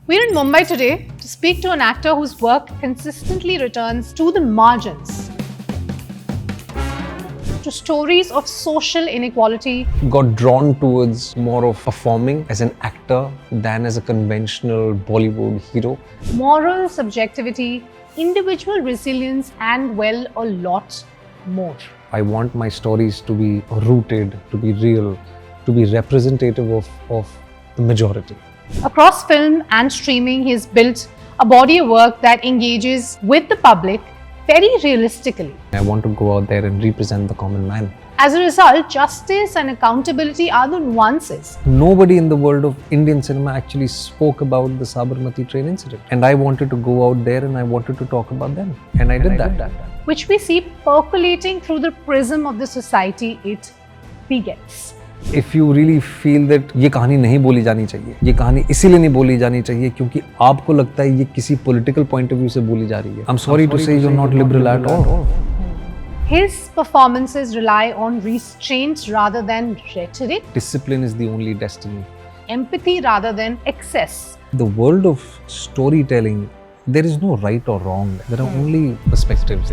We're in Mumbai today to speak to an actor whose work consistently returns to the margins, to stories of social inequality, got drawn towards more of performing as an actor than as a conventional Bollywood hero. moral subjectivity, individual resilience, and well, a lot more. I want my stories to be rooted, to be real, to be representative of the majority. Across film and streaming, he's built a body of work that engages with the public very realistically. I want to go out there and represent the common man. As a result, justice and accountability are the nuances. Nobody in the world of Indian cinema actually spoke about the Sabarmati train incident. And I wanted to go out there and I wanted to talk about them. And I did that. Which we see percolating through the prism of the society it begets. If you really feel that ये कहानी नहीं बोली जानी चाहिए, ये कहानी इसीलिए नहीं बोली जानी चाहिए क्योंकि आपको लगता है ये किसी political point of view से बोली जा रही है. I'm sorry to say you're not liberal at all. His performances rely on restraint rather than rhetoric, Discipline is the only destiny. empathy rather than excess. The world of storytelling, there is no right or wrong. There are only perspectives.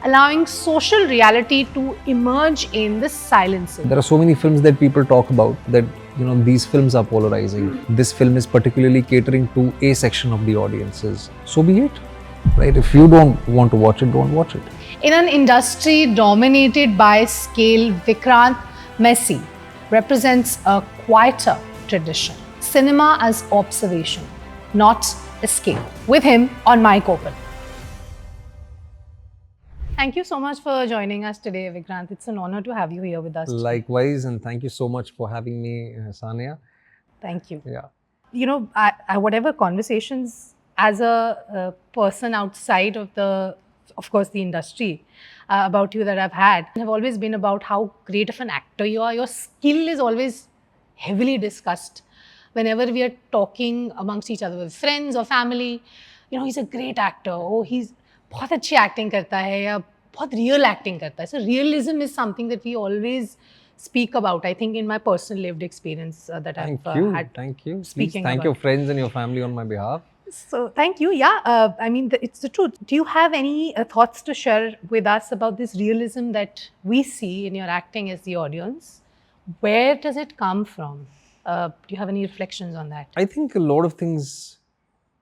Allowing social reality to emerge in the silences. There are so many films that people talk about that, these films are polarizing. This film is particularly catering to a section of the audiences. So be it, right? If you don't want to watch it, don't watch it. In an industry dominated by scale, Vikrant Massey represents a quieter tradition. Cinema as observation, not escape. With him on Mic Open. Thank you so much for joining us today, Vikrant. It's an honor to have you here with us. Likewise, and thank you so much for having me, Sanya. Thank you. Yeah. I whatever conversations as a person outside of of course, the industry about you that I've had have always been about how great of an actor you are. Your skill is always heavily discussed whenever we are talking amongst each other with friends or family. He's a great actor. Oh, he's बहुत अच्छी acting करता है या बहुत real acting करता है. So realism is something that we always speak about. I think in my personal lived experience that I've had. Thank you. Speaking Please thank about. your friends and your family on my behalf. So thank you. Yeah, I mean it's the truth. Do you have any thoughts to share with us about this realism that we see in your acting as the audience? Where does it come from? Do you have any reflections on that? I think a lot of things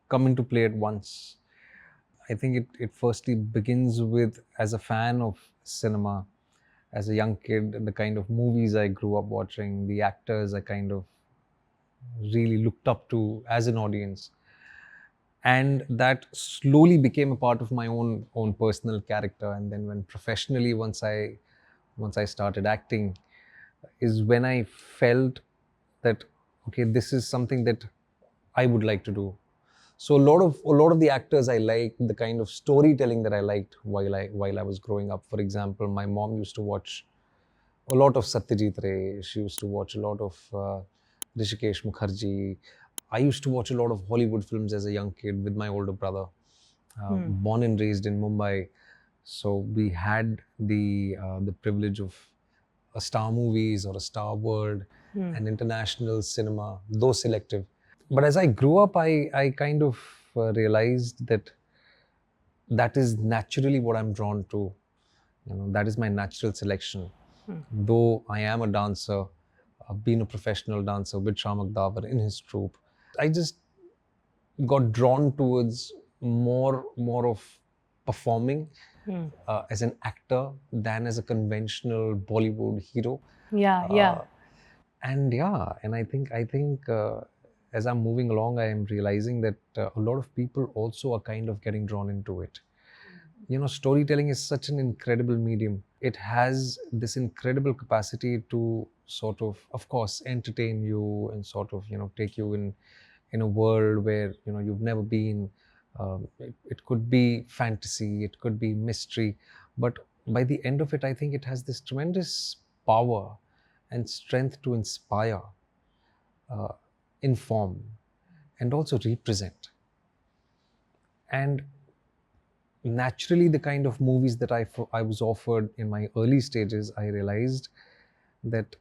come into play at once. I think it firstly begins with, as a fan of cinema, as a young kid, the kind of movies I grew up watching, the actors I kind of really looked up to as an audience. And that slowly became a part of my own personal character. And then when professionally, once I started acting, is when I felt that, okay, this is something that I would like to do. So a lot of the actors I liked, the kind of storytelling that I liked while I was growing up. For example, my mom used to watch a lot of Satyajit Ray. She used to watch a lot of Rishikesh Mukherjee. I used to watch a lot of Hollywood films as a young kid with my older brother. Born and raised in Mumbai, so we had the privilege of a Star Movies or a Star World and international cinema, though selective. But as I grew up, I kind of realized that is naturally what I'm drawn to. That is my natural selection. Though I am a dancer, I've been a professional dancer with Shamak Davar in his troupe, I just got drawn towards more of performing as an actor than as a conventional Bollywood hero. Yeah. And I think as I'm moving along, I am realizing that a lot of people also are kind of getting drawn into it. Storytelling is such an incredible medium. It has this incredible capacity to sort of course, entertain you and sort of, take you in a world where, you've never been. It could be fantasy, it could be mystery, but by the end of it, I think it has this tremendous power and strength to inspire, inform, and also represent. And naturally, the kind of movies that I was offered in my early stages, I realized that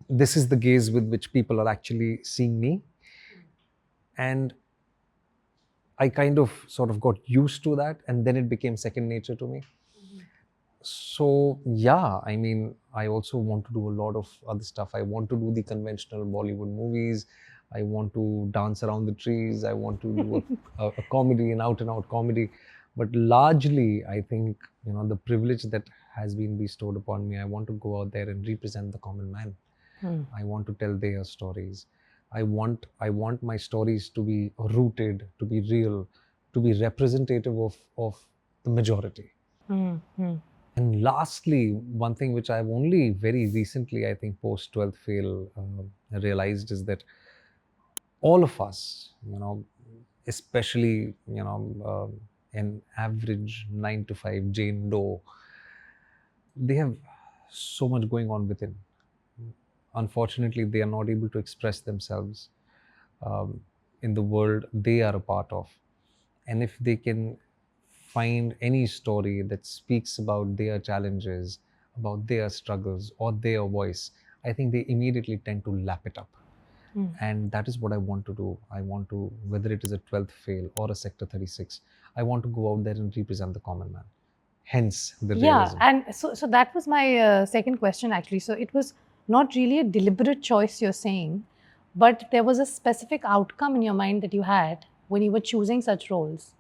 this is the gaze with which people are actually seeing me. And I kind of sort of got used to that, and then it became second nature to me. So yeah, I mean, I also want to do a lot of other stuff. I want to do the conventional Bollywood movies. I want to dance around the trees. I want to do a comedy, an out and out comedy. But largely, I think, the privilege that has been bestowed upon me, I want to go out there and represent the common man. I want to tell their stories. I want my stories to be rooted, to be real, to be representative of the majority. And lastly, one thing which I've only very recently, I think, post 12th fail, realized is that all of us, especially, an average 9 to 5 Jane Doe, they have so much going on within. Unfortunately, they are not able to express themselves in the world they are a part of. And if they can find any story that speaks about their challenges, about their struggles, or their voice, I think they immediately tend to lap it up. And that is what I want to do. I want to, whether it is a 12th fail or a Sector 36, I want to go out there and represent the common man. Hence the realism. And so that was my second question actually. So it was not really a deliberate choice you're saying, but there was a specific outcome in your mind that you had when you were choosing such roles.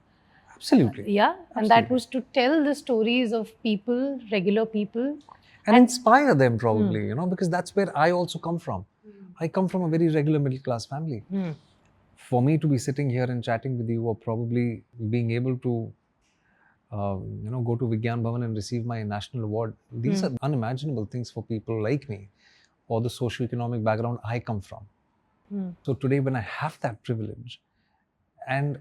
Absolutely. Yeah, and that was to tell the stories of people, regular people. And inspire them probably, because that's where I also come from. I come from a very regular middle class family. For me to be sitting here and chatting with you, or probably being able to go to Vigyan Bhavan and receive my national award, these are unimaginable things for people like me, or the socio-economic background I come from. So today, when I have that privilege, and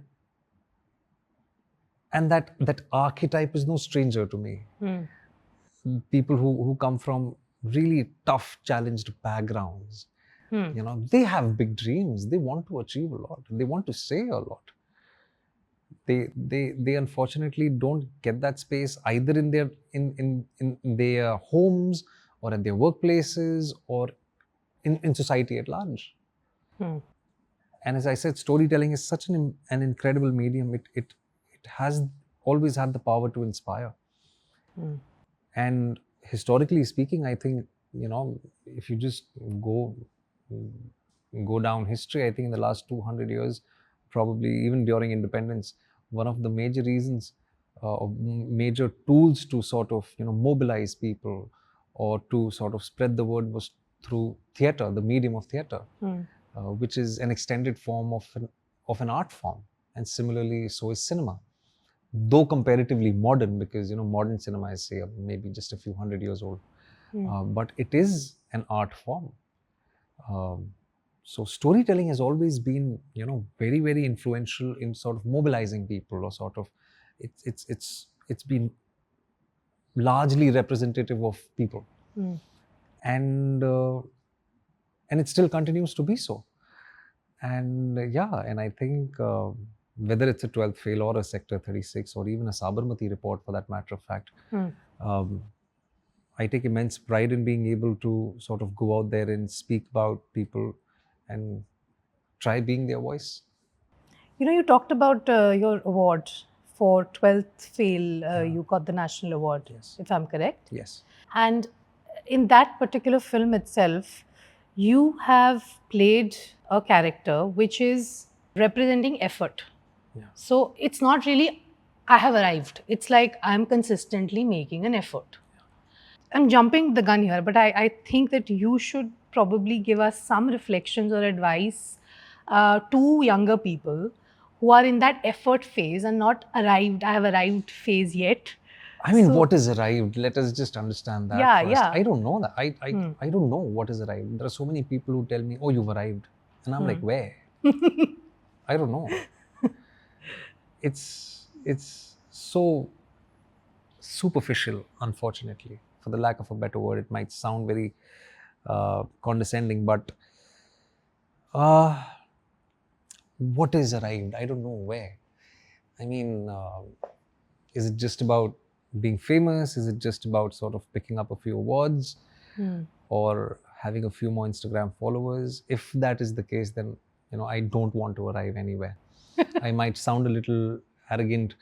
that archetype is no stranger to me. People who come from really tough, challenged backgrounds, they have big dreams. They want to achieve a lot. They want to say a lot. They unfortunately don't get that space either in their homes, or at their workplaces, or in society at large. And as I said, storytelling is such an incredible medium. It has always had the power to inspire. And historically speaking, I think, if you just go down history, I think in the last 200 years, probably even during independence, one of the major reasons, or major tools to sort of, mobilize people, or to sort of spread the word, was through theatre, the medium of theatre, which is an extended form of an art form. And similarly, so is cinema. Though comparatively modern, because modern cinema is, say, maybe just a few hundred years old, but it is an art form. So storytelling has always been, very, very influential in sort of mobilizing people, or sort of, it's been largely representative of people, and it still continues to be so. And and I think, whether it's a 12th fail or a Sector 36, or even a Sabarmati Report for that matter of fact, I take immense pride in being able to sort of go out there and speak about people and try being their voice. You talked about your award for 12th fail. You got the national award, Yes. if I'm correct. Yes. And in that particular film itself, you have played a character which is representing effort. Yeah. So it's not really, I have arrived. It's like I'm consistently making an effort. I'm jumping the gun here, but I think that you should probably give us some reflections or advice to younger people who are in that effort phase and not arrived, I have arrived phase yet. I mean, what is arrived? Let us just understand that first. Yeah. I don't know that. I don't know what is arrived. There are so many people who tell me, "Oh, you've arrived," and I'm like, "Where?" I don't know. It's so superficial, unfortunately. For the lack of a better word, it might sound very condescending, but what is arrived? I don't know where. I mean, is it just about being famous? Is it just about sort of picking up a few awards, or having a few more Instagram followers? If that is the case, then I don't want to arrive anywhere. I might sound a little arrogant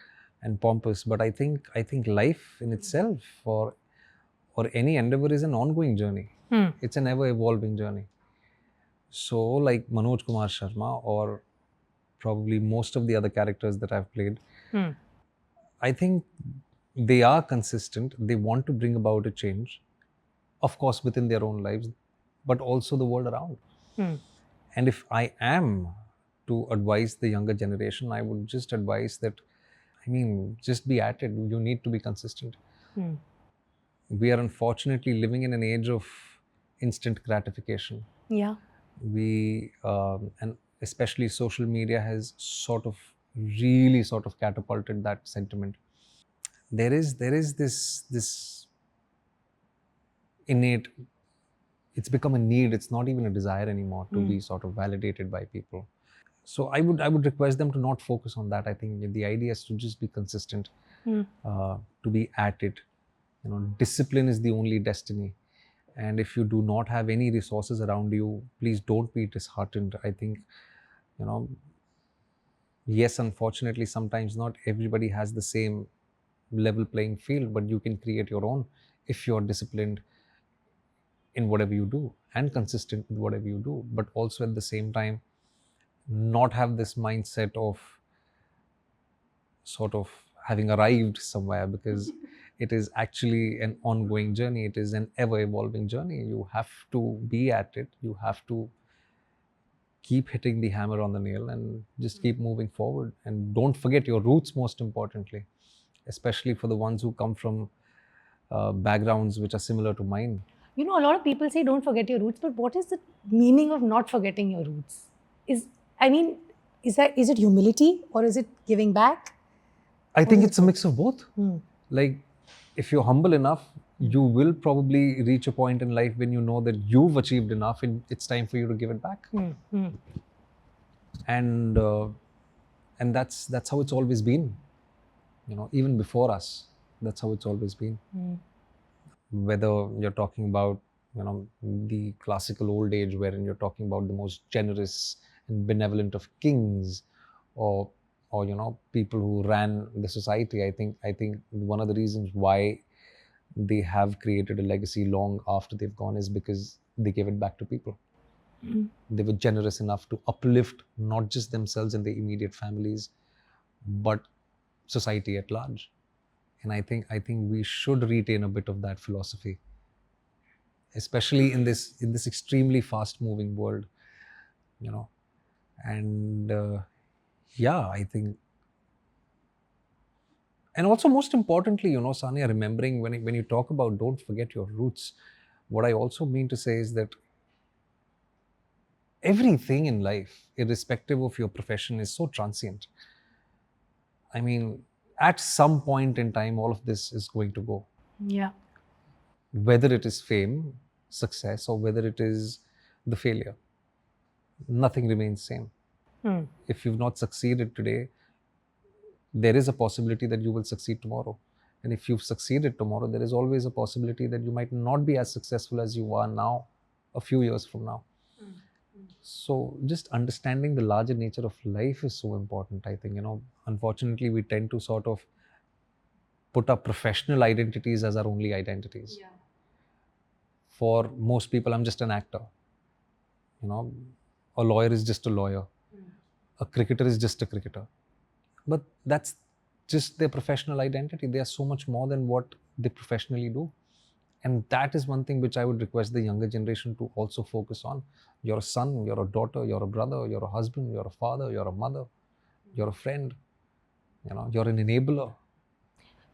and pompous, but I think life in itself, or any endeavor, is an ongoing journey. It's an ever evolving journey. So like Manoj Kumar Sharma, or probably most of the other characters that I've played, I think they are consistent. They want to bring about a change, of course, within their own lives, but also the world around. And if I am to advise the younger generation, I would just advise that, just be at it. You need to be consistent. We are unfortunately living in an age of instant gratification. Yeah. And especially social media has really catapulted that sentiment. There is this innate, it's become a need. It's not even a desire anymore to be sort of validated by people. So I would request them to not focus on that. I think the idea is to just be consistent, to be at it. Discipline is the only destiny. And if you do not have any resources around you, please don't be disheartened. I think, yes, unfortunately, sometimes not everybody has the same level playing field, but you can create your own if you're disciplined in whatever you do and consistent with whatever you do, but also at the same time not have this mindset of sort of having arrived somewhere, because it is actually an ongoing journey. It is an ever evolving journey. You have to be at it. You have to keep hitting the hammer on the nail and just keep moving forward. And don't forget your roots, most importantly, especially for the ones who come from backgrounds which are similar to mine. A lot of people say don't forget your roots, but what is the meaning of not forgetting your roots? Is it humility, or is it giving back? I think it's a mix of both. Like, if you're humble enough, you will probably reach a point in life when you know that you've achieved enough and it's time for you to give it back. And that's how it's always been. Even before us, that's how it's always been. Whether you're talking about the classical old age, wherein you're talking about the most generous and benevolent of kings, or people who ran the society. I think one of the reasons why they have created a legacy long after they've gone is because they gave it back to people. They were generous enough to uplift not just themselves and their immediate families, but society at large. And I think we should retain a bit of that philosophy, especially in this extremely fast moving world. And I think, and also most importantly, Sanya, remembering when you talk about don't forget your roots, what I also mean to say is that everything in life, irrespective of your profession, is so transient. At some point in time, all of this is going to go. Yeah. Whether it is fame, success, or whether it is the failure, nothing remains same. If you've not succeeded today, there is a possibility that you will succeed tomorrow. And if you've succeeded tomorrow, there is always a possibility that you might not be as successful as you are now, a few years from now. So just understanding the larger nature of life is so important. I think, unfortunately, we tend to sort of put our professional identities as our only identities. Yeah. For most people, I'm just an actor. A lawyer is just a lawyer. A cricketer is just a cricketer. But that's just their professional identity. They are so much more than what they professionally do. And that is one thing which I would request the younger generation to also focus on. You're a son, you're a daughter, you're a brother, you're a husband, you're a father, you're a mother, you're a friend, you're an enabler.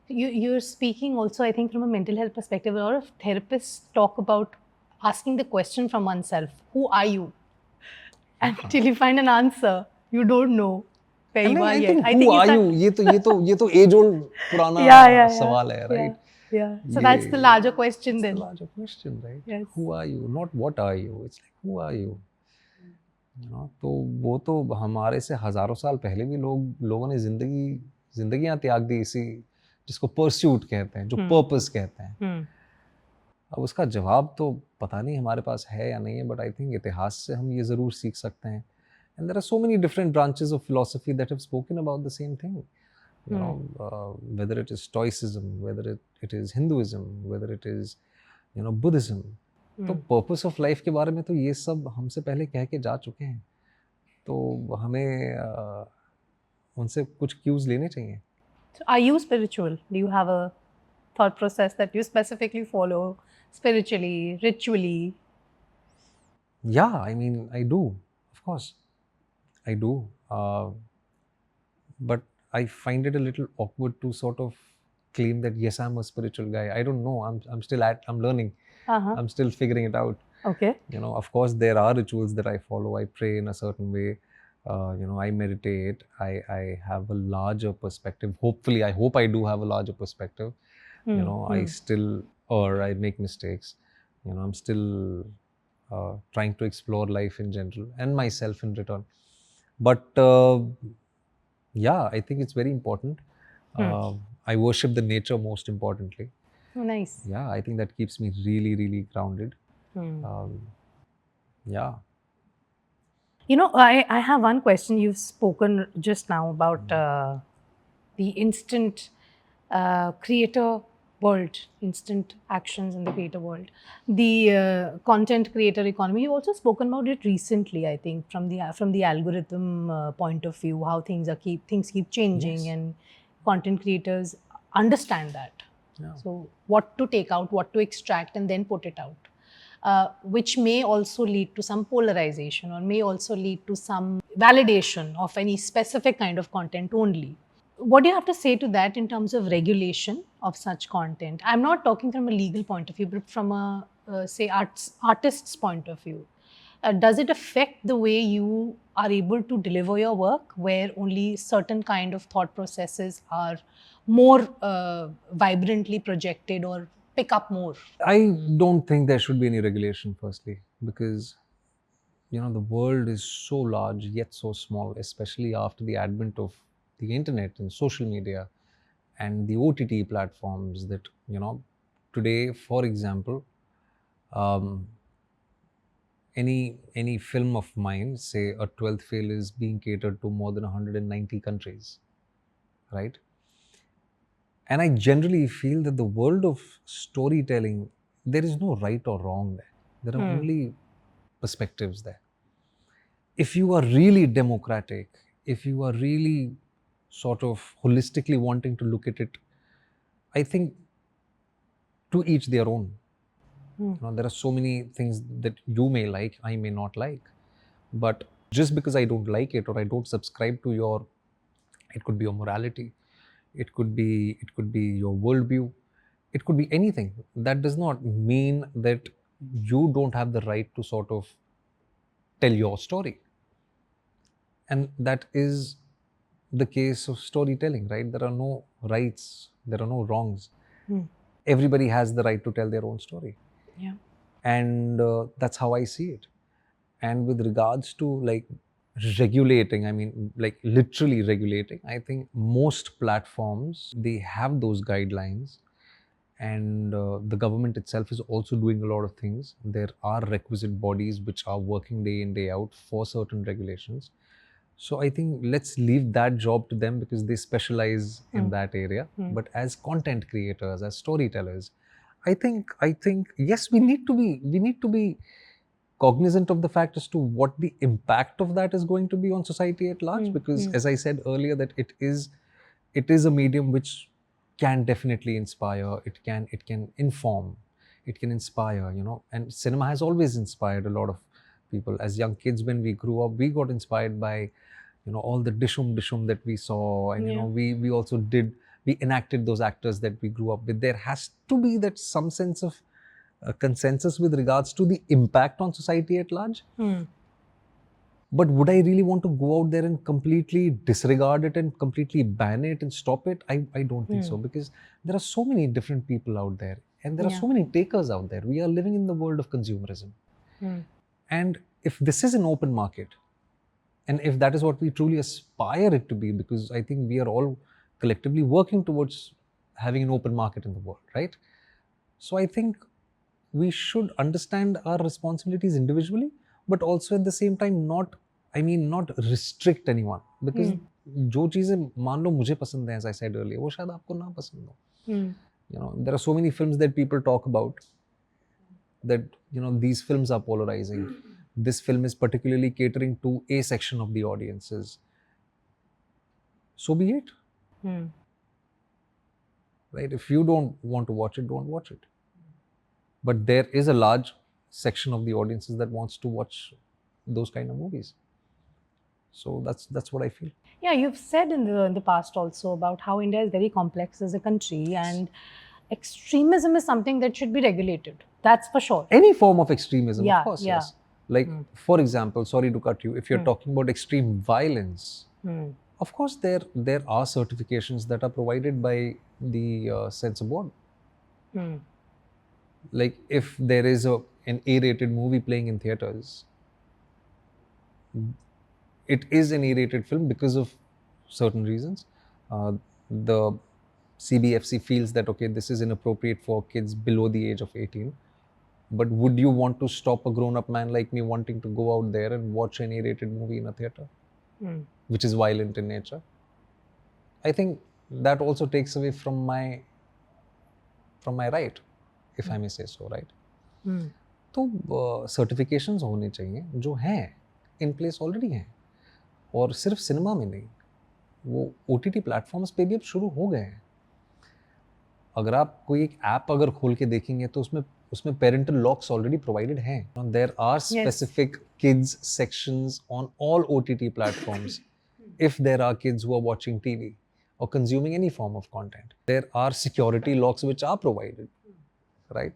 You're speaking also, I think, from a mental health perspective. A lot of therapists talk about asking the question from oneself, who are you? And till you find an answer, you don't know where you are yet. I think who are you? ये तो age old पुराना सवाल है, right? Yeah. So that's the larger question then. That's the larger question, right? Yes. Who are you? Not what are you? It's like, who are you? तो वो तो हमारे से हजारों साल पहले भी लोगों ने जिंदगियां त्याग दी, इसी जिसको परस्यूट कहते हैं, जो पर्पस कहते हैं. अब उसका जवाब तो पता नहीं हमारे पास है या नहीं है, बट आई थिंक इतिहास से हम ये ज़रूर सीख सकते हैं And there are so many different branches of philosophy that have spoken about the same thing. Whether it is Stoicism, whether it is Hinduism, whether it is Buddhism. तो purpose of life के बारे में तो ये सब हमसे पहले कह के जा चुके हैं, तो हमें उनसे कुछ क्यूज लेने चाहिए. So are you spiritual? Do you have a thought process that you specifically follow spiritually, ritually? Yeah, I mean, I do. Of course, I do. But I find it a little awkward to sort of claim that yes, I'm a spiritual guy. I don't know. I'm learning. I'm still figuring it out. Okay. Of course, there are rituals that I follow. I pray in a certain way. I meditate. I have a larger perspective. Hopefully, I hope I do have a larger perspective. I still, or I make mistakes. I'm still trying to explore life in general and myself in return. But yeah, I think it's very important. I worship the nature most importantly. Oh, nice. Yeah, I think that keeps me really, really grounded. Yeah. I have one question. You've spoken just now about the instant creator world, instant actions in the creator world, the content creator economy. You've also spoken about it recently, I think, from the algorithm point of view, how things keep changing, Yes. and content creators understand that. Yeah. So what to take out, what to extract, and then put it out. Which may also lead to some polarization, or may also lead to some validation of any specific kind of content only. What do you have to say to that in terms of regulation of such content? I'm not talking from a legal point of view, but from a, say, artist's point of view. Does it affect the way you are able to deliver your work, where only certain kind of thought processes are more vibrantly projected or pick up more? I don't think there should be any regulation, firstly, because the world is so large yet so small, especially after the advent of the internet and social media and the OTT platforms. That today, for example, any film of mine, say a 12th fail, is being catered to more than 190 countries, right? And I generally feel that the world of storytelling, there is no right or wrong there. There are only perspectives there. If you are really democratic, if you are really sort of holistically wanting to look at it, I think to each their own. There are so many things that you may like, I may not like. But just because I don't like it or I don't subscribe to your, it could be your morality, it could be your worldview, it could be anything. That does not mean that you don't have the right to sort of tell your story. And that is the case of storytelling, right? There are no rights, there are no wrongs. Everybody has the right to tell their own story. Yeah. And that's how I see it. And with regards to like regulating, I mean, like literally regulating, I think most platforms, they have those guidelines, and the government itself is also doing a lot of things. There are requisite bodies which are working day in, day out for certain regulations. So I think let's leave that job to them, because they specialize in that area. But as content creators, as storytellers, I think yes, we need to be cognizant of the fact as to what the impact of that is going to be on society at large. Because as I said earlier, that it is a medium which can definitely inspire, it can inform, it can inspire, and cinema has always inspired a lot of people. As young kids, when we grew up, we got inspired by all the dishum that we saw, and we also we enacted those actors that we grew up with. There has to be that some sense of consensus with regards to the impact on society at large. But would I really want to go out there and completely disregard it and completely ban it and stop it? I don't think so, because there are so many different people out there, and there are so many takers out there. We are living in the world of consumerism. And if this is an open market, and if that is what we truly aspire it to be, because I think we are all collectively working towards having an open market in the world, right? So I think we should understand our responsibilities individually, but also at the same time not I mean not restrict anyone, because जो चीजें मान लो मुझे पसंद है, as I said earlier, वो शायद आपको ना पसंद हो. You know, there are so many films that people talk about that, you know, these films are polarizing. This film is particularly catering to a section of the audiences. So be it. Right? If you don't want to watch it, don't watch it. But there is a large section of the audiences that wants to watch those kind of movies. So that's what I feel. Yeah, you've said in the past also about how India is very complex as a country, and extremism is something that should be regulated. That's for sure. Any form of extremism, Yeah, of course, yeah. yes. Like, for example, sorry to cut you, if you're talking about extreme violence, of course there are certifications that are provided by the censor board. Like, if there is an A-rated movie playing in theaters, it is an A-rated film because of certain reasons. The CBFC feels that, okay, this is inappropriate for kids below the age of 18. But would you want to stop a grown-up man like me wanting to go out there and watch an A-rated movie in a theater, which is violent in nature? I think that also takes away from my right, if I may say so, right? तो certifications होने चाहिए जो हैं in place already हैं, और सिर्फ cinema में नहीं, वो OTT प्लेटफॉर्म्स पे भी अब शुरू हो गए हैं. अगर आप कोई एक ऐप अगर खोल के देखेंगे तो उसमें पेरेंटल लॉक्स ऑलरेडी प्रोवाइडेड हैं. There are specific kids sections on all OTT platforms if there are kids who are watching TV or consuming any form of content. There are security locks which are provided, right?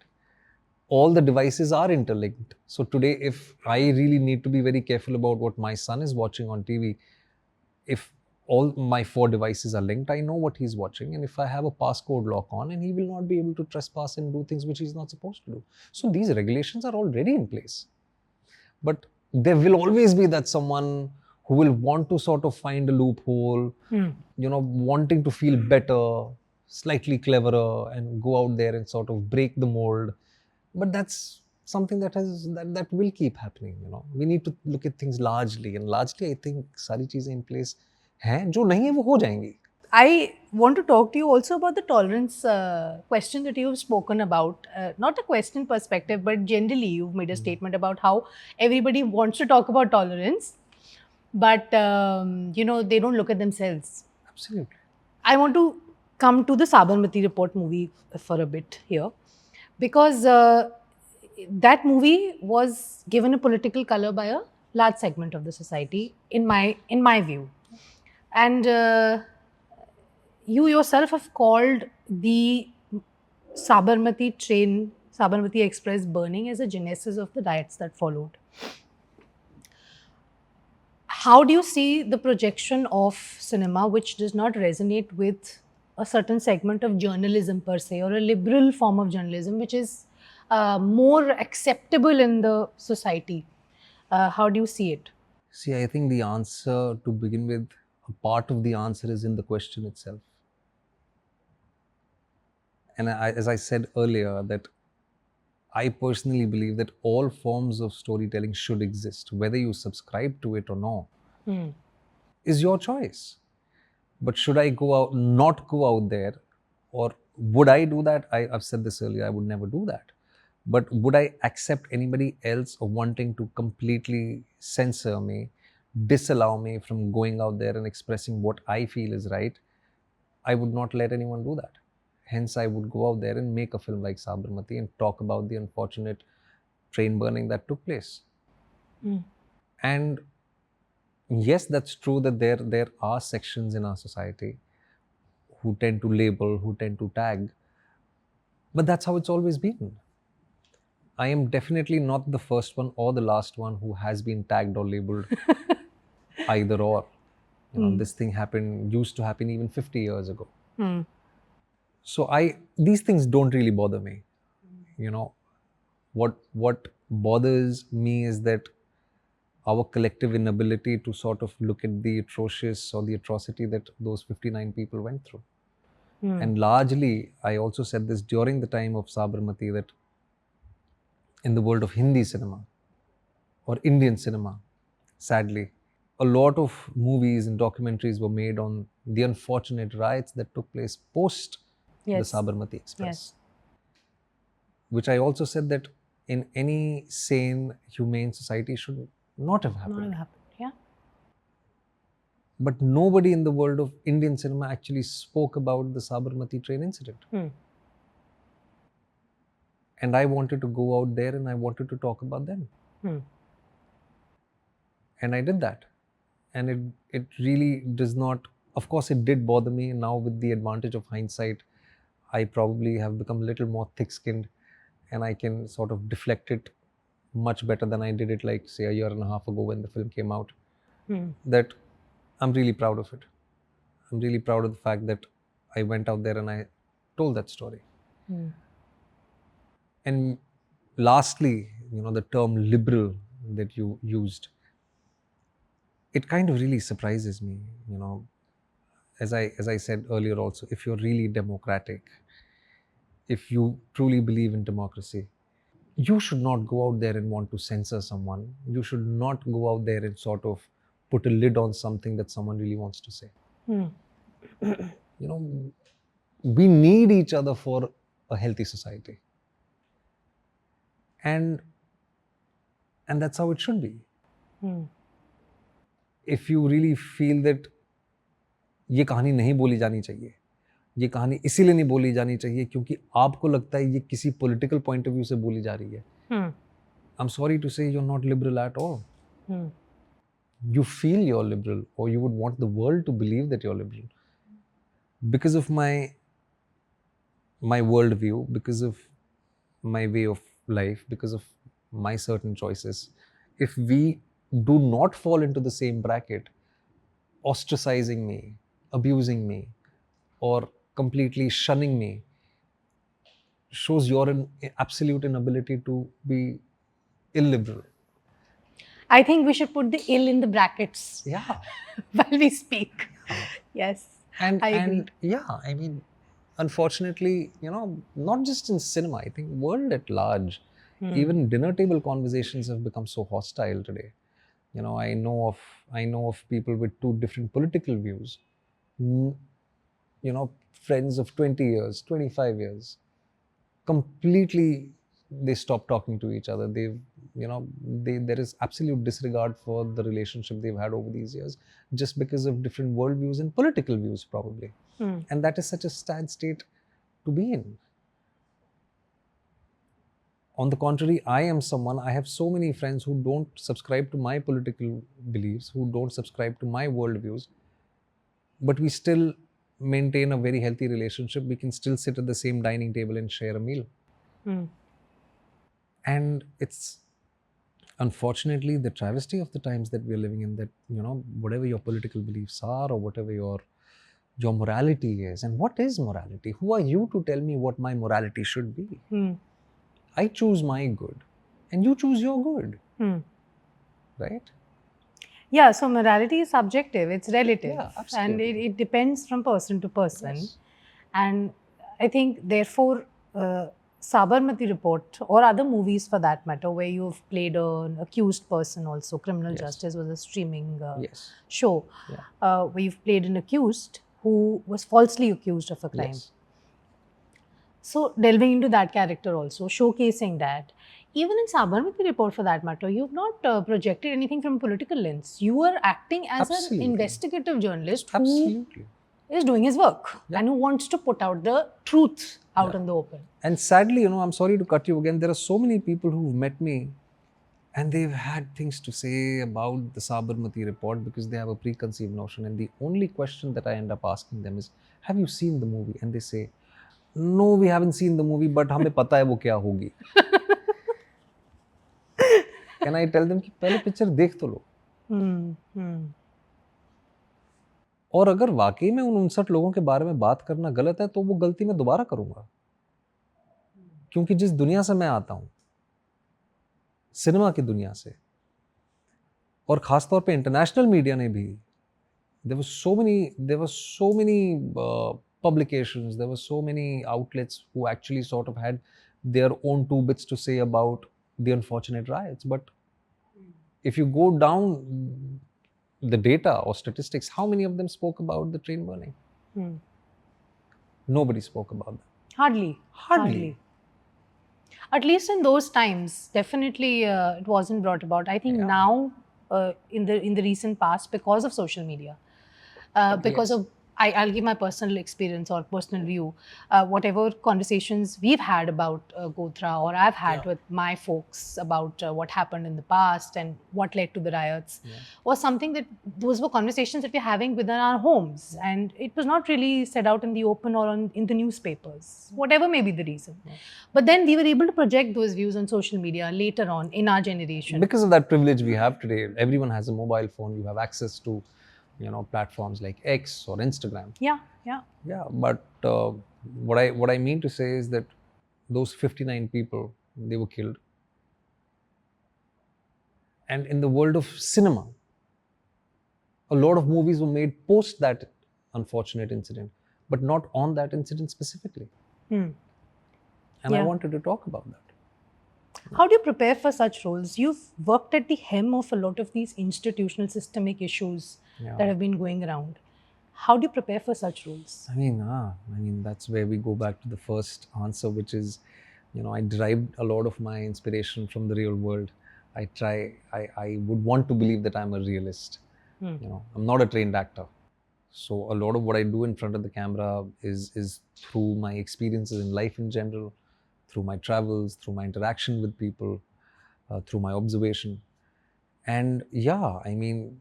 All the devices are interlinked. So today, if I really need to be very careful about what my son is watching on TV, if all my 4 devices are linked, I know what he's watching, and if I have a passcode lock on, and he will not be able to trespass and do things which he's not supposed to do. So these regulations are already in place. But there will always be that someone who will want to sort of find a loophole, you know, wanting to feel better, slightly cleverer, and go out there and sort of break the mold. But that's something that will keep happening. You know, we need to look at things largely, and largely I think सारी चीजें in place हैं, जो नहीं है वो हो जाएंगी. I want to talk to you also about the tolerance question that you've spoken about. Not a question perspective, but generally you've made a statement about how everybody wants to talk about tolerance, but you know, they don't look at themselves. Absolutely. I want to come to the Sabarmati Report movie for a bit here, because that movie was given a political color by a large segment of the society, in my view, and you yourself have called the Sabarmati Express burning as a genesis of the riots that followed. How do you see the projection of cinema which does not resonate with a certain segment of journalism per se, or a liberal form of journalism which is more acceptable in the society? How do you see it? See, I think the answer, to begin with, a part of the answer is in the question itself. And as I said earlier, that I personally believe that all forms of storytelling should exist, whether you subscribe to it or not, is your choice. But should I not go out there, or would I do that? I've said this earlier, I would never do that. But would I accept anybody else wanting to completely censor me, disallow me from going out there and expressing what I feel is right? I would not let anyone do that. Hence, I would go out there and make a film like Sabarmati and talk about the unfortunate train burning that took place. And yes, that's true that there are sections in our society who tend to label, who tend to tag, but that's how it's always been. I am definitely not the first one or the last one who has been tagged or labeled either or. You know, this thing used to happen even 50 years ago. So these things don't really bother me. You know, what bothers me is that our collective inability to sort of look at the atrocious or the atrocity that those 59 people went through. And largely, I also said this during the time of Sabarmati, that in the world of Hindi cinema or Indian cinema, sadly, a lot of movies and documentaries were made on the unfortunate riots that took place post the Yes. Sabarmati Express. Yes. Which I also said that in any sane, humane society should not have happened. Not have happened. Yeah. But nobody in the world of Indian cinema actually spoke about the Sabarmati train incident. And I wanted to go out there and I wanted to talk about them. And I did that. And it really does not, of course, it did bother me. Now, with the advantage of hindsight, I probably have become a little more thick-skinned and I can sort of deflect it much better than I did it, like, say, a year and a half ago when the film came out. That I'm really proud of it. I'm really proud of the fact that I went out there and I told that story. And lastly, the term liberal that you used, it kind of really surprises me. As I said earlier also, if you're really democratic, if you truly believe in democracy, you should not go out there and want to censor someone. You should not go out there and sort of put a lid on something that someone really wants to say. We need each other for a healthy society. And that's how it should be. If you really feel that ये कहानी नहीं बोली जानी चाहिए, ये कहानी इसीलिए नहीं बोली जानी चाहिए क्योंकि आपको लगता है ये किसी पॉलिटिकल पॉइंट ऑफ व्यू से बोली जा रही है, I'm sorry to say you're not liberal at all. You feel you're liberal, or you would want the world to believe that you're liberal. Because of my worldview, because of my way of life, because of my certain choices, if we do not fall into the same bracket, ostracizing me, abusing me, or completely shunning me, shows your absolute inability to be illiberal. I think we should put the ill in the brackets. Yeah. While we speak. Yes. I agree. Yeah, I mean, unfortunately, not just in cinema, I think world at large, even dinner table conversations have become so hostile today. I know of people with two different political views. Friends of 20 years, 25 years, completely they stop talking to each other. There is absolute disregard for the relationship they've had over these years, just because of different worldviews and political views, probably. And that is such a sad state to be in. On the contrary, I have so many friends who don't subscribe to my political beliefs, who don't subscribe to my worldviews, but we still maintain a very healthy relationship. We can still sit at the same dining table and share a meal. And it's unfortunately the travesty of the times that we're living in, that whatever your political beliefs are, or whatever your morality is. And what is morality? Who are you to tell me what my morality should be? I choose my good and you choose your good. Right? Yeah, so morality is subjective, it's relative. Yeah, absolutely. And it depends from person to person. Yes. And I think, therefore, Sabarmati Report, or other movies for that matter, where you've played an accused person also, Criminal Justice was a streaming show, where you've played an accused who was falsely accused of a crime. Yes. So, delving into that character also, showcasing that. Even in Sabarmati Report, for that matter, you've not projected anything from a political lens. You are acting as an investigative journalist who is doing his work and who wants to put out the truth out in the open. And sadly, I'm sorry to cut you again, there are so many people who've met me and they've had things to say about the Sabarmati Report because they have a preconceived notion. And the only question that I end up asking them is, have you seen the movie? And they say, no, we haven't seen the movie, but हमें पता है वो क्या होगी. Can I tell them कि पहले picture देख तो लो. और अगर वाकई में उन 59 लोगों के बारे में बात करना गलत है तो वो गलती मैं दोबारा करूंगा. क्योंकि जिस दुनिया से मैं आता हूं, सिनेमा की दुनिया से, और खासतौर पे इंटरनेशनल मीडिया ने भी, there were so many publications, there were so many outlets who actually sort of had their own two bits to say about the unfortunate riots. But if you go down the data or statistics, how many of them spoke about the train burning? Nobody spoke about that. Hardly. At least in those times, definitely it wasn't brought about. I think now, in the recent past, because of social media, because Yes. of I'll give my personal experience or personal view. Whatever conversations we've had about Godhra, or I've had with my folks about what happened in the past and what led to the riots, was something that those were conversations that we're having within our homes, and it was not really said out in the open or in the newspapers, whatever may be the reason. But then we were able to project those views on social media later on in our generation. Because of that privilege we have today, everyone has a mobile phone. You have access to, platforms like X or Instagram. Yeah. But what I mean to say is that those 59 people, they were killed. And in the world of cinema, a lot of movies were made post that unfortunate incident, but not on that incident specifically. And I wanted to talk about that. How do you prepare for such roles? You've worked at the hem of a lot of these institutional systemic issues that have been going around. How do you prepare for such roles? I mean, that's where we go back to the first answer, which is, I derived a lot of my inspiration from the real world. I would want to believe that I'm a realist. I'm not a trained actor. So a lot of what I do in front of the camera is through my experiences in life in general, through my travels, through my interaction with people, through my observation. And I mean,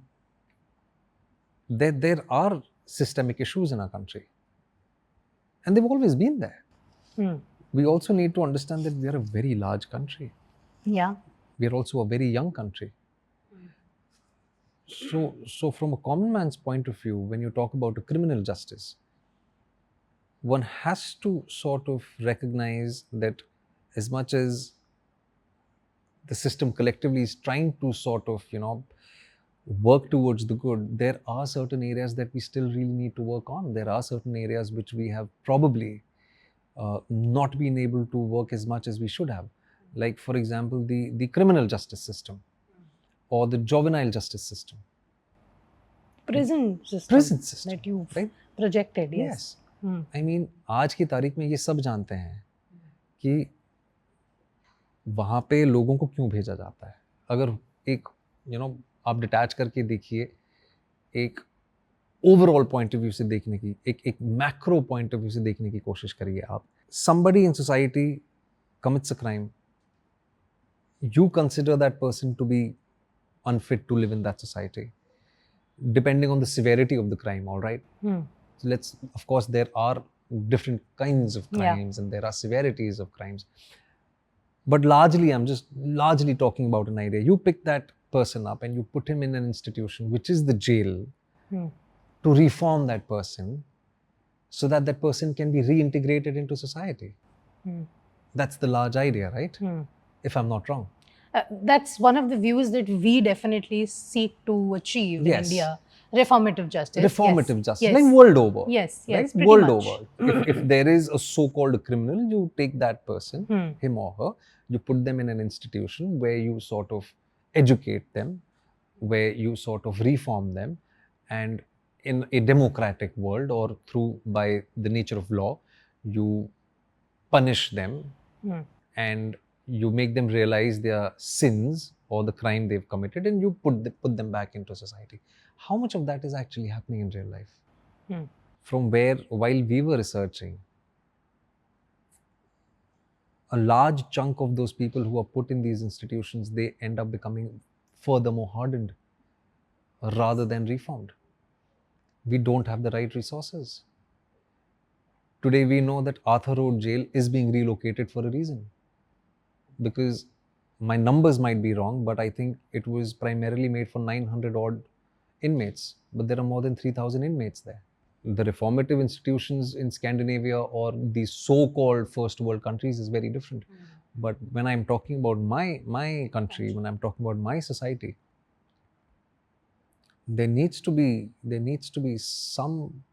there are systemic issues in our country, and they've always been there. We also need to understand that we are a very large country. Yeah. We are also a very young country. So from a common man's point of view, when you talk about a criminal justice, one has to sort of recognize that as much as the system collectively is trying to sort of, work towards the good, there are certain areas that we still really need to work on. There are certain areas which we have probably not been able to work as much as we should have. Like, for example, the criminal justice system or the juvenile justice system. Prison system system that you've right? projected, yes. I mean, आज की तारीख में ये सब जानते हैं कि वहाँ पे लोगों को क्यों भेजा जाता है. अगर एक आप डिटैच करके देखिए, एक ओवरऑल पॉइंट ऑफ व्यू से देखने की, एक मैक्रो पॉइंट ऑफ व्यू से देखने की कोशिश करिए आप. Somebody in society commits a crime, you consider that person to be unfit to live in that society, depending on the severity of the crime, all right? So of course, there are different kinds of crimes and there are severities of crimes. But largely, I'm just largely talking about an idea. You pick that person up and you put him in an institution, which is the jail, to reform that person so that that person can be reintegrated into society. That's the large idea, right? If I'm not wrong. That's one of the views that we definitely seek to achieve in India. Reformative justice. Reformative justice, like world over. Yes, right? pretty World much. over. If there is a so-called criminal, you take that person, him or her, you put them in an institution where you sort of educate them, where you sort of reform them, and in a democratic world or through by the nature of law, you punish them and you make them realize their sins or the crime they've committed, and you put them back into society. How much of that is actually happening in real life? From where, while we were researching, a large chunk of those people who are put in these institutions, they end up becoming furthermore hardened rather than reformed. We don't have the right resources. Today we know that Arthur Road Jail is being relocated for a reason. Because my numbers might be wrong, but I think it was primarily made for 900 odd inmates, but there are more than 3,000 inmates there. The reformative institutions in Scandinavia or these so-called first world countries is very different. But when I'm talking about my country, when I'm talking about my society, there needs to be some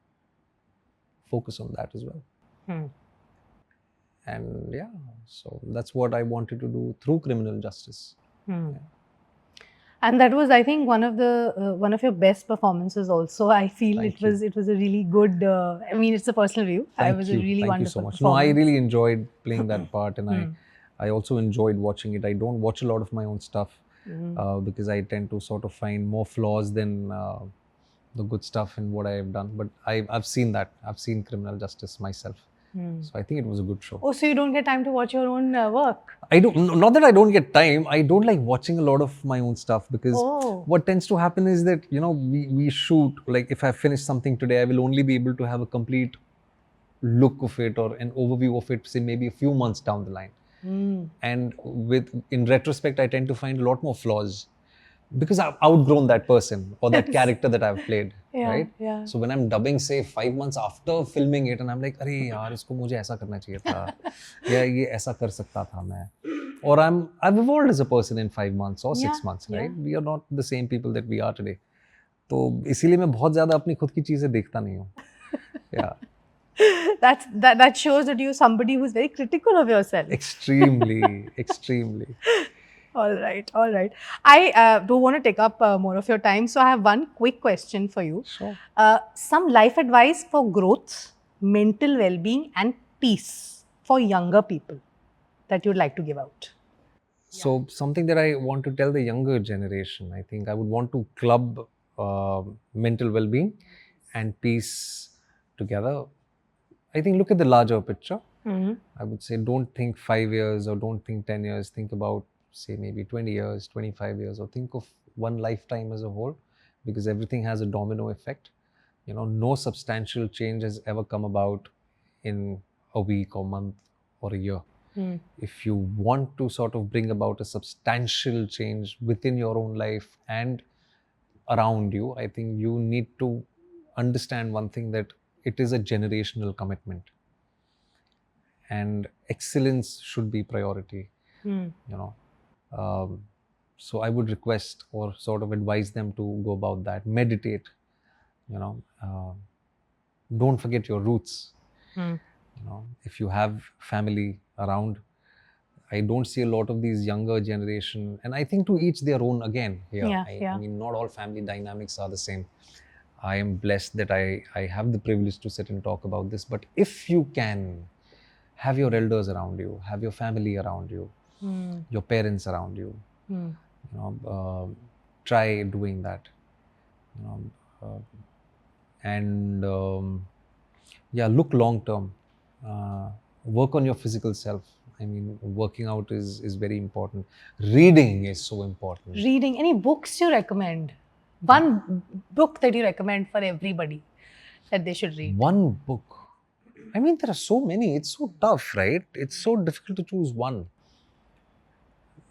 focus on that as well. And so that's what I wanted to do through criminal justice. And that was, I think, one of your best performances. Also, I feel Thank it was a really good. I mean, it's a personal view. It was a really Thank you so wonderful much. No, I performance. really enjoyed playing that part, and I also enjoyed watching it. I don't watch a lot of my own stuff because I tend to sort of find more flaws than the good stuff in what I have done. But I've seen that. I've seen Criminal Justice myself, so I think it was a good show. Oh, so you don't get time to watch your own work? I don't. Not that I don't get time. I don't like watching a lot of my own stuff because Oh. what tends to happen is that we shoot, like if I finish something today, I will only be able to have a complete look of it or an overview of it, say maybe a few months down the line. And in retrospect, I tend to find a lot more flaws because I've outgrown that person or that character that I've played, Yeah, right? yeah. So when I'm dubbing, say 5 months after filming it, and I'm like, अरे यार इसको मुझे ऐसा करना चाहिए था, या ये ऐसा कर सकता था मैं, or I've evolved as a person in 5 months or 6 months, right? We are not the same people that we are today. तो इसीलिए मैं बहुत ज़्यादा अपनी खुद की चीज़ें देखता नहीं हूँ. Yeah. That shows that you're somebody who's very critical of yourself. Extremely. All right. I don't want to take up more of your time, so I have one quick question for you. Sure. Some life advice for growth, mental well-being, and peace for younger people that you'd like to give out. So something that I want to tell the younger generation, I think I would want to club mental well-being and peace together. I think look at the larger picture. I would say don't think 5 years or don't think 10 years. Think about, say, maybe 20 years, 25 years, or think of one lifetime as a whole, because everything has a domino effect. No substantial change has ever come about in a week or month or a year. If you want to sort of bring about a substantial change within your own life and around you, I think you need to understand one thing, that it is a generational commitment and excellence should be priority. So I would request or sort of advise them to go about that. Meditate, don't forget your roots. If you have family around, I don't see a lot of these younger generation, and I think to each their own again here. I mean, not all family dynamics are the same. I am blessed that I have the privilege to sit and talk about this. But if you can have your elders around you, have your family around you, your parents around you, try doing that. Look long term. Work on your physical self. I mean, working out is very important. Reading is so important. Reading. Any books you recommend? One book that you recommend for everybody that they should read? One book. I mean, there are so many. It's so tough, right? It's so difficult to choose one.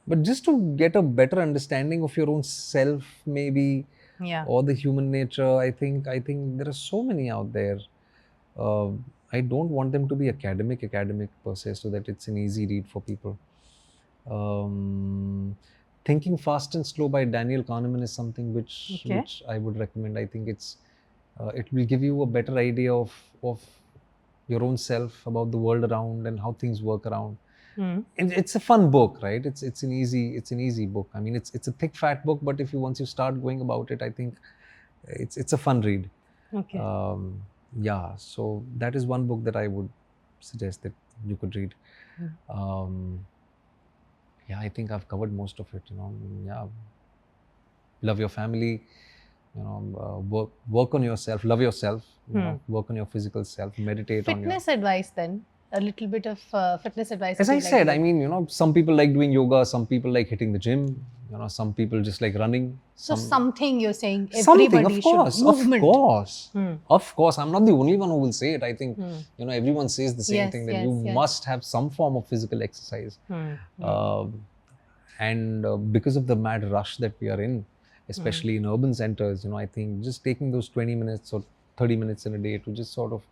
But just to get a better understanding of your own self, maybe, or the human nature, I think there are so many out there. I don't want them to be academic per se, so that it's an easy read for people. Thinking Fast and Slow by Daniel Kahneman is something which I would recommend. I think it will give you a better idea of your own self, about the world around and how things work around. It's a fun book, right? It's an easy book. I mean, it's a thick fat book, but once you start going about it, I think it's a fun read. So that is one book that I would suggest that you could read. I think I've covered most of it. Love your family. Work on yourself. Love yourself. Work on your physical self. Meditate on your fitness advice then. A little bit of fitness advice. As I said, I mean, some people like doing yoga, some people like hitting the gym, some people just like running. So something you're saying, everybody should movement. Of course. I'm not the only one who will say it. I think, everyone says the same thing, that you must have some form of physical exercise. And because of the mad rush that we are in, especially in urban centers, I think just taking those 20 minutes or 30 minutes in a day to just sort of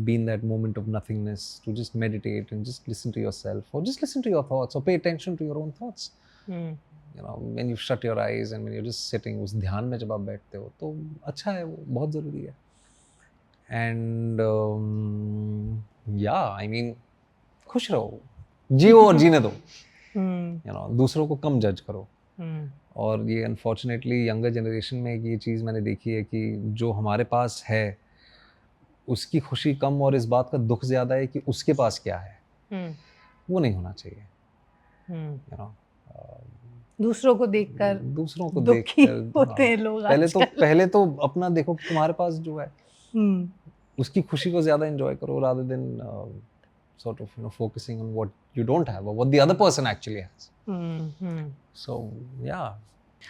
be in that moment of nothingness, to just meditate and just listen to yourself, or just listen to your thoughts, or pay attention to your own thoughts. When you shut your eyes and when you're just sitting, उस ध्यान में जब आप बैठते हो, तो अच्छा है, वो बहुत ज़रूरी है. And I mean, खुश रहो, जियो और जीने दो. दूसरों को कम जज करो. और ये अनफॉर्चुनेटली यंगर जनरेशन में ये चीज़ मैंने देखी है कि जो हमारे पास है उसकी खुशी कम और इस बात का दुख ज़्यादा है कि उसके पास क्या है। वो नहीं होना चाहिए। You know, दूसरों को देखकर दूसरों को दुखी देखकर होते हैं लोग पहले तो अपना देखो कि तुम्हारे पास जो है हम्म उसकी खुशी को ज़्यादा एंजॉय करो rather than sort of focusing on what you don't have or what the other person actually has. So yeah.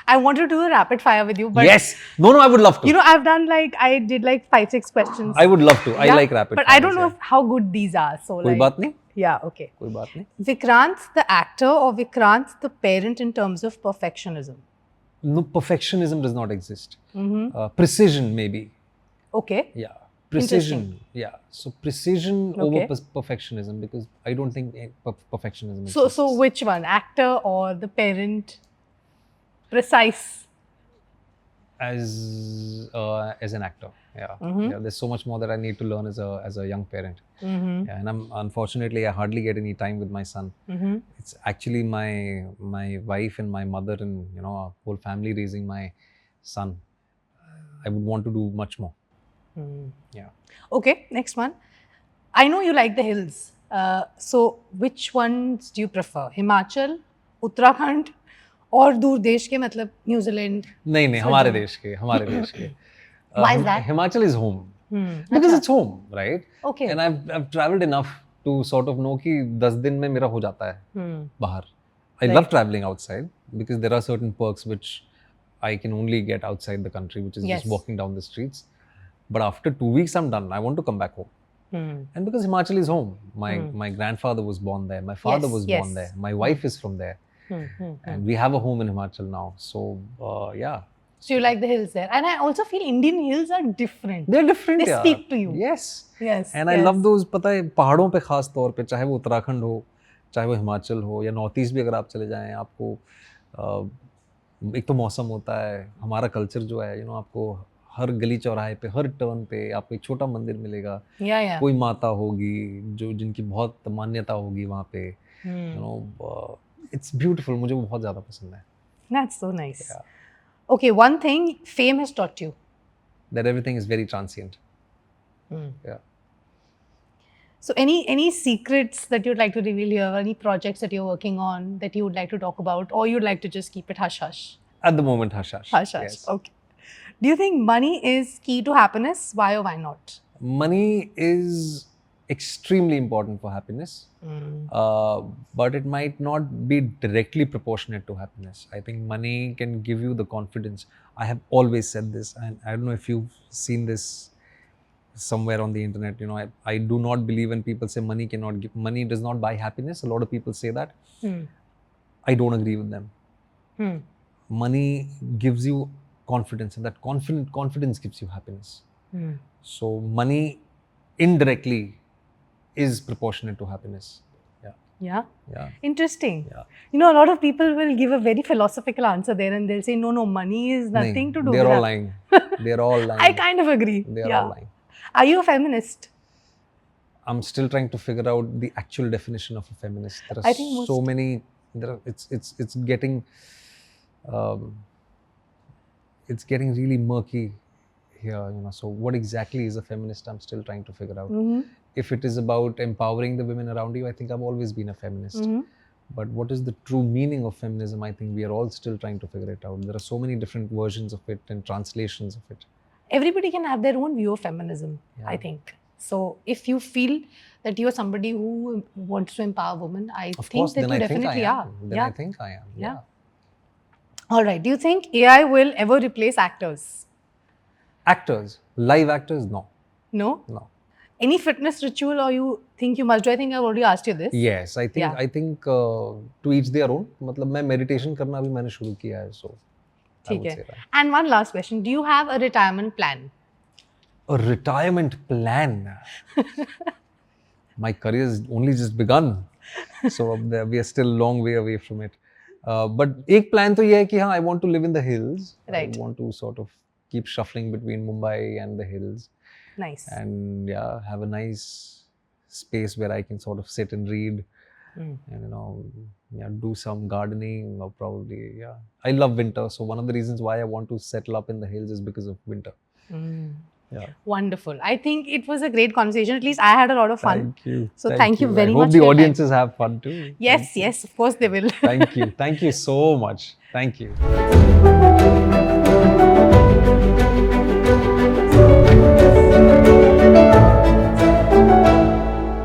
I wanted to do a rapid fire with you, but Yes. No, I would love to. I've done I did 5-6 questions. I would love to. I Yeah, like rapid but fires. I don't know how good these are. So कोई बात नहीं. Yeah, okay. कोई बात नहीं. Vikrant the actor or Vikrant the parent in terms of perfectionism? No, perfectionism does not exist. Precision maybe. Okay. Yeah. Precision. Yeah. So precision over perfectionism, because I don't think perfectionism exists. So which one? Actor or the parent? Precise. As an actor, yeah. Yeah, there's so much more that I need to learn as a young parent. Yeah, and unfortunately I hardly get any time with my son. It's actually my wife and my mother and our whole family raising my son. I would want to do much more. Yeah. Okay, next one. I know you like the hills. So which ones do you prefer? Himachal, Uttarakhand, और दूर देश के मतलब New Zealand? नहीं हमारे देश के Why is that? Himachal is home. Because it's home, right? Okay. And I've traveled enough to sort of know कि 10 दिन में मेरा हो जाता है बाहर. I love traveling outside because there are certain perks which I can only get outside the country, which is just walking down the streets. But after 2 weeks I'm done. I want to come back home. And because Himachal is home, my grandfather was born there, my father was born there, my wife is from there. And we have a home in Himachal now. So yeah. So you like the hills there. And I also feel Indian hills are different. They're different. They speak to you. Yes. Yes. And I love those, पता है पहाड़ों पे खास तौर पे, चाहे वो उत्तराखंड हो, चाहे वो हिमाचल हो, या नॉर्थ ईस्ट भी अगर आप चले जाएं, आपको एक तो मौसम होता है, हमारा कल्चर जो है आपको हर गली चौराहे पे, हर टर्न पे आपको एक छोटा मंदिर मिलेगा. कोई माता होगी जो जिनकी बहुत मान्यता होगी वहाँ पे. It's beautiful. मुझे वो बहुत ज़्यादा पसंद है. That's so nice. Yeah. Okay, one thing fame has taught you. That everything is very transient. Yeah. So any secrets that you'd like to reveal here, any projects that you're working on that you would like to talk about, or you'd like to just keep it hush hush? At the moment, hush hush. Hush hush. Yes. Okay. Do you think money is key to happiness? Why or why not? Money is extremely important for happiness, but it might not be directly proportionate to happiness. I think money can give you the confidence. I have always said this, and I don't know if you've seen this somewhere on the internet. I do not believe when people say money does not buy happiness. A lot of people say that. I don't agree with them. Money gives you confidence, and that confidence gives you happiness. So money indirectly is proportionate to happiness. Yeah. Interesting. Yeah. A lot of people will give a very philosophical answer there, and they'll say, no, money is nothing to do with that. They're all lying. They're all lying. I kind of agree. They're all lying. Are you a feminist? I'm still trying to figure out the actual definition of a feminist. There are so many. It's getting it's getting really murky here. So what exactly is a feminist? I'm still trying to figure out. If it is about empowering the women around you, I think I've always been a feminist. But what is the true meaning of feminism? I think we are all still trying to figure it out. There are so many different versions of it and translations of it. Everybody can have their own view of feminism, I think. So if you feel that you are somebody who wants to empower women, I think that you definitely are. Then I think I am. Yeah. All right. Do you think AI will ever replace actors? Actors? Live actors? No. No? No. Any fitness ritual, or you think you must do? I think I've already asked you this. Yes, I think to each their own. मतलब मैं meditation करना भी मैंने शुरू किया है, so I would say that. And one last question: do you have a retirement plan? A retirement plan? My career has only just begun, so we are still a long way away from it. But एक plan तो ये है कि हाँ, I want to live in the hills. Right. I want to sort of keep shuffling between Mumbai and the hills. Nice. And have a nice space where I can sort of sit and read. Mm. and yeah, do some gardening or probably, yeah. I love winter, so one of the reasons why I want to settle up in the hills is because of winter. Mm. Yeah. Wonderful. I think it was a great conversation. At least I had a lot of fun. Thank you. So thank you I very hope much the for your time. audiences have fun too. Yes, Thank you. yes, of course they will. Thank you so much. Thank you.